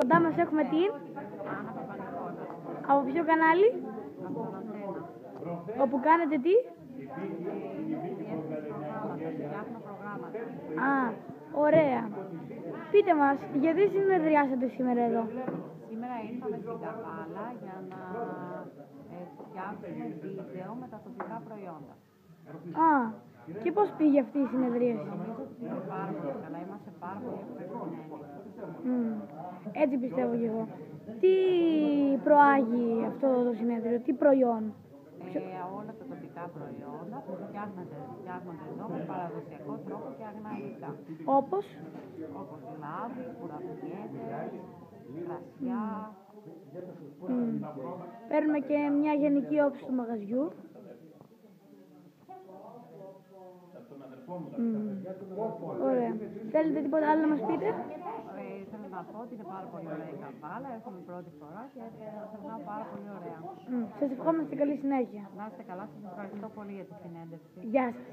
Κοντά μας έχουμε την από ποιο κανάλι? Όπου κάνετε τι? Α, ωραία. Πείτε μας, γιατί συνεδριάσατε σήμερα εδώ? Σήμερα ήρθαμε στην Καβάλα για να φτιάξουμε βίντεο με τα τοπικά προϊόντα. Α, και πώς πήγε αυτή η συνεδρίαση? Νομίζω ότι πήγε πάρα πολύ καλά, είμαστε πάρα πολύ ευχαριστημένοι. Έτσι πιστεύω και εγώ. Τι προάγει αυτό το συνέδριο, τι προϊόν? Όλα τα τοπικά προϊόντα που φτιάχνονται εδώ με παραδοσιακό τρόπο και αγνά υλικά. Όπως λάδι, κουραβιέτες, κρασιά. Παίρνουμε και μια γενική όψη του μαγαζιού. Ωραία. Θέλετε τίποτα άλλο να μας πείτε? Θέλω να πω ότι είναι πάρα πολύ ωραία η Καβάλα, έρχομαι πρώτη φορά και περνάω πάρα πολύ ωραία. Σας ευχόμαστε καλή συνέχεια. Να είστε καλά, σας ευχαριστώ πολύ για τη συνέντευξη. Γεια σας.